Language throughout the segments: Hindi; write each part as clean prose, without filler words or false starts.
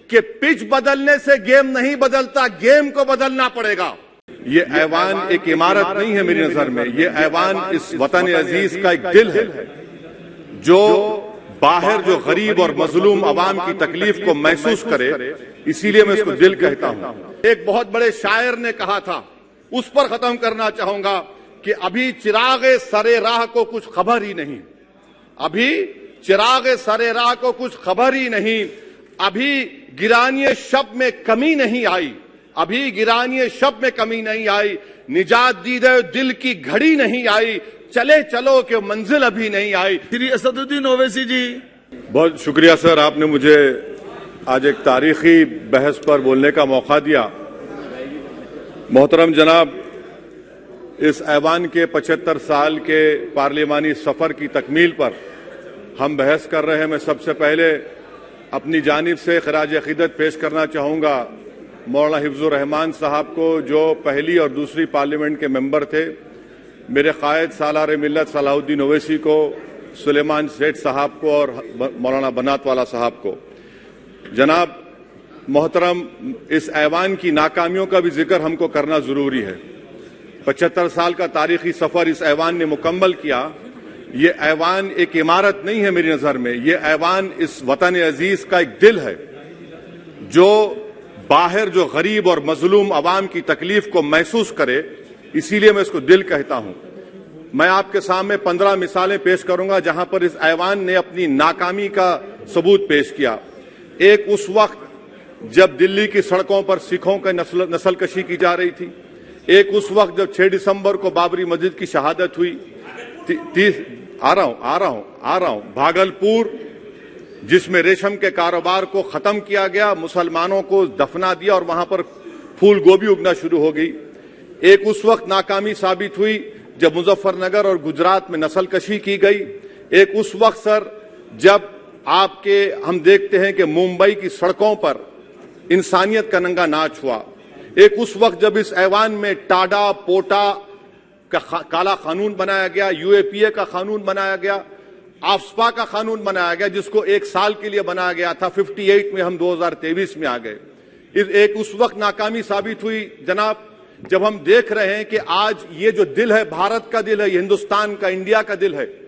कि पिच बदलने से गेम नहीं बदलता, गेम को बदलना पड़ेगा। ये ऐवान एक इमारत नहीं है मेरी नजर में, ये ऐवान इस वतन अजीज का एक दिल है जो बाहर जो गरीब और मजलूम अवाम की तकलीफ को महसूस करे, इसीलिए मैं इसको दिल कहता हूं। एक बहुत बड़े शायर ने कहा था, उस पर खत्म करना चाहूंगा कि अभी चिरागे सरे राह को कुछ खबर ही नहीं, अभी चिरागे सरे राह को कुछ खबर ही नहीं, अभी गिरानिए शब में कमी नहीं आई, अभी गिरानिए शब में कमी नहीं आई, निजात दीदे दिल की घड़ी नहीं आई, चले चलो कि मंजिल अभी नहीं आई। श्री असदुद्दीन ओवैसी जी। बहुत शुक्रिया सर, आपने मुझे आज एक तारीखी बहस पर बोलने का मौका दिया। मोहतरम जनाब, इस ऐवान के 75 साल के पार्लिमानी सफर की तकमील पर हम बहस कर रहे हैं। मैं सबसे पहले अपनी जानिब से खराज अकीदत पेश करना चाहूंगा मौलाना हिफ्जुर रहमान साहब को, जो पहली और दूसरी पार्लियामेंट के मेंबर थे, मेरे कायद सालार मिल्लत सलाहुद्दीन ओवैसी को, सुलेमान सेठ साहब को और मौलाना बनात वाला साहब को। जनाब मोहतरम, इस ऐवान की नाकामियों का भी जिक्र हमको करना जरूरी है। 75 साल का तारीखी सफर इस ऐवान ने मुकम्मल किया। ये ऐवान एक इमारत नहीं है मेरी नजर में, ये ऐवान इस वतन अजीज का एक दिल है जो बाहर जो गरीब और मजलूम अवाम की तकलीफ को महसूस करे, इसीलिए मैं इसको दिल कहता हूं। मैं आपके सामने 15 मिसालें पेश करूंगा जहां पर इस ऐवान ने अपनी नाकामी का सबूत पेश किया। एक उस वक्त जब दिल्ली की सड़कों पर सिखों की नस्लकशी की जा रही थी, एक उस वक्त जब 6 दिसंबर को बाबरी मस्जिद की शहादत हुई, आ रहा हूं भागलपुर जिसमें रेशम के कारोबार को खत्म किया गया, मुसलमानों को दफना दिया और वहां पर फूल गोभी उगना शुरू हो गई। एक उस वक्त नाकामी साबित हुई जब मुजफ्फरनगर और गुजरात में नस्लकशी की गई। एक उस वक्त सर जब हम देखते हैं कि मुंबई की सड़कों पर इंसानियत का नंगा नाच हुआ। एक उस वक्त जब इस ऐवान में टाडा पोटा का काला कानून बनाया गया, यूएपीए का कानून बनाया गया, आफ्सपा का कानून बनाया गया जिसको 1 साल के लिए बनाया गया था, 58 में हम 2023 में आ गए। एक उस वक्त नाकामी साबित हुई जनाब जब हम देख रहे हैं कि आज ये जो दिल है, भारत का दिल है, हिंदुस्तान का, इंडिया का दिल है,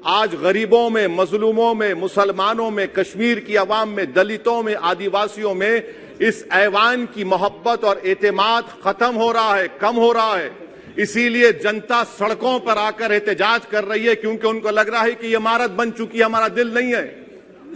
आज गरीबों में, मजलूमों में, मुसलमानों में, कश्मीर की आवाम में, दलितों में, आदिवासियों में इस ऐवान की मोहब्बत और एतमाद खत्म हो रहा है, कम हो रहा है। इसीलिए जनता सड़कों पर आकर एहतजाज कर रही है, क्योंकि उनको लग रहा है कि ये इमारत बन चुकी है, हमारा दिल नहीं है।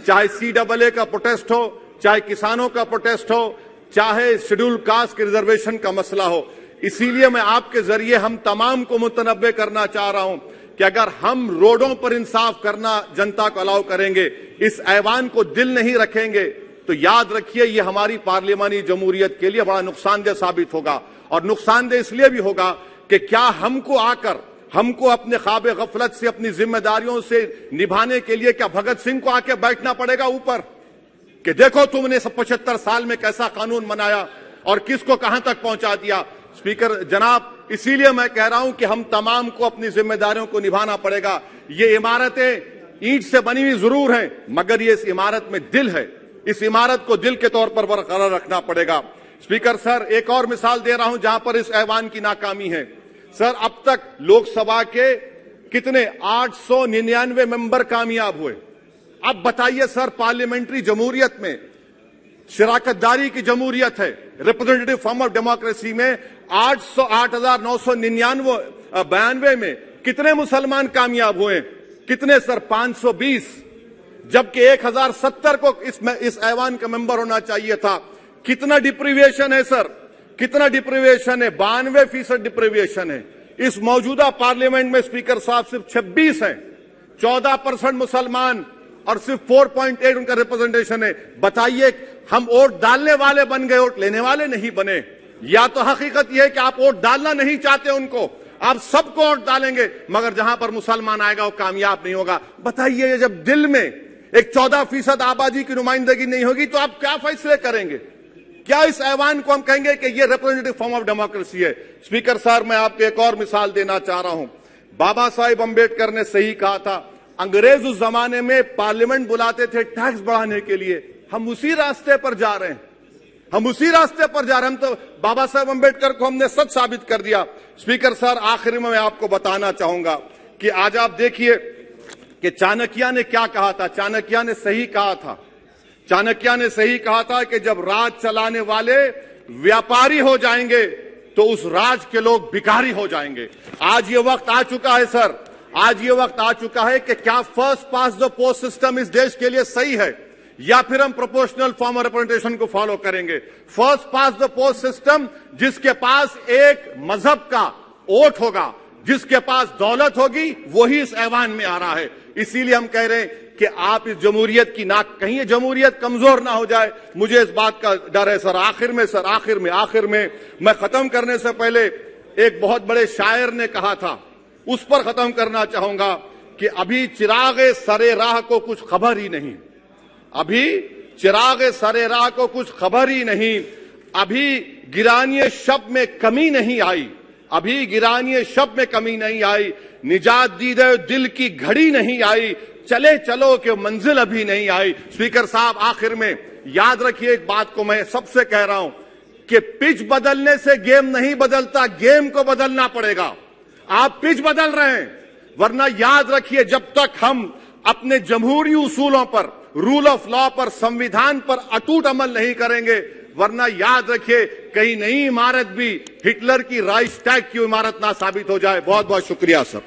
चाहे CAA का प्रोटेस्ट हो, चाहे किसानों का प्रोटेस्ट हो, चाहे शेड्यूल कास्ट के रिजर्वेशन का मसला हो। इसीलिए मैं आपके जरिए हम तमाम को मुतनब्बे करना चाह रहा हूं कि अगर हम रोडों पर इंसाफ करना जनता को अलाउ करेंगे, इस ऐवान को दिल नहीं रखेंगे, तो याद रखिए ये हमारी पार्लियामानी जमहूरियत के लिए बड़ा नुकसानदेह साबित होगा। और नुकसानदेह इसलिए भी होगा कि क्या हमको अपने ख्वाब गफलत से, अपनी जिम्मेदारियों से निभाने के लिए क्या भगत सिंह को आके बैठना पड़ेगा ऊपर कि देखो तुमने 75 साल में कैसा कानून बनाया और किसको कहां तक पहुंचा दिया। स्पीकर जनाब, इसीलिए मैं कह रहा हूं कि हम तमाम को अपनी जिम्मेदारियों को निभाना पड़ेगा। ये इमारतें ईंट से बनी हुई जरूर हैं, मगर ये इस इमारत में दिल है, इस इमारत को दिल के तौर पर बरकरार रखना पड़ेगा। स्पीकर सर, एक और मिसाल दे रहा हूं जहां पर इस ऐवान की नाकामी है। सर, अब तक लोकसभा के कितने 899 मेंबर कामयाब हुए। अब बताइए सर, पार्लियामेंट्री जमहूरियत में शराकतदारी की जमहूरियत है, रिप्रेजेंटेटिव फॉर्म ऑफ डेमोक्रेसी में 808,999 में कितने मुसलमान कामयाब हुए? कितने सर? 520, जबकि 1070 को इस ऐवान का मेंबर होना चाहिए था। कितना डिप्रीविएशन है सर, कितना डिप्रीविएशन है? 92% डिप्रीविएशन है। इस मौजूदा पार्लियामेंट में स्पीकर साहब सिर्फ 26 हैं, 14% मुसलमान और सिर्फ 4.8 उनका रिप्रेजेंटेशन है। बताइए, हम वोट डालने वाले बन गए, वोट लेने वाले नहीं बने। या तो हकीकत यह है कि आप वोट डालना नहीं चाहते उनको, आप सबको वोट डालेंगे, मगर जहां पर मुसलमान आएगा वो कामयाब नहीं होगा। बताइए, जब दिल में एक 14% आबादी की नुमाइंदगी नहीं होगी तो आप क्या फैसले करेंगे? क्या इस ऐवान को हम कहेंगे कि ये रिप्रेजेंटेटिव फॉर्म ऑफ डेमोक्रेसी है? स्पीकर साहब, मैं आपको एक और मिसाल देना चाह रहा हूं। बाबा साहेब अंबेडकर ने सही कहा था, अंग्रेज उस जमाने में पार्लियामेंट बुलाते थे टैक्स बढ़ाने के लिए, हम उसी रास्ते पर जा रहे हैं, हम उसी रास्ते पर जा रहे हैं। हम तो बाबा साहब अंबेडकर को हमने सच साबित कर दिया। स्पीकर सर, आखिर में मैं आपको बताना चाहूंगा कि आज आप देखिए कि चाणक्य ने क्या कहा था। चाणक्य ने सही कहा था। चाणक्य ने सही कहा था कि जब राज चलाने वाले व्यापारी हो जाएंगे तो उस राज के लोग भिखारी हो जाएंगे। आज ये वक्त आ चुका है सर, आज ये वक्त आ चुका है कि क्या first pass the post system इस देश के लिए सही है या फिर हम प्रोपोर्शनल फॉर्म ऑफ रिप्रेजेंटेशन को फॉलो करेंगे। First pass the post system, जिसके पास एक मजहब का वोट होगा, जिसके पास दौलत होगी, वही इस ऐवान में आ रहा है। इसीलिए हम कह रहे हैं कि आप इस जमहूरियत की नाक, कहीं ये जमहूरियत कमजोर ना हो जाए, मुझे इस बात का डर है सर। आखिर में मैं खत्म करने से पहले एक बहुत बड़े शायर ने कहा था, उस पर खत्म करना चाहूंगा कि अभी चिरागे सरे राह को कुछ खबर ही नहीं, अभी चिरागे सरे राह को कुछ खबर ही नहीं, अभी गिरानिए शब में कमी नहीं आई, अभी गिरानिए शब में कमी नहीं आई, निजात दीदे दिल की घड़ी नहीं आई, चले चलो कि मंजिल अभी नहीं आई। स्पीकर साहब, आखिर में याद रखिए एक बात को मैं सबसे कह रहा हूं कि पिच बदलने से गेम नहीं बदलता, गेम को बदलना पड़ेगा। आप पिच बदल रहे हैं, वरना याद रखिए जब तक हम अपने जमहूरी उसूलों पर, रूल ऑफ लॉ पर, संविधान पर अटूट अमल नहीं करेंगे, वरना याद रखिए कहीं नई इमारत भी हिटलर की राइक्सटैग की इमारत ना साबित हो जाए। बहुत बहुत शुक्रिया सर।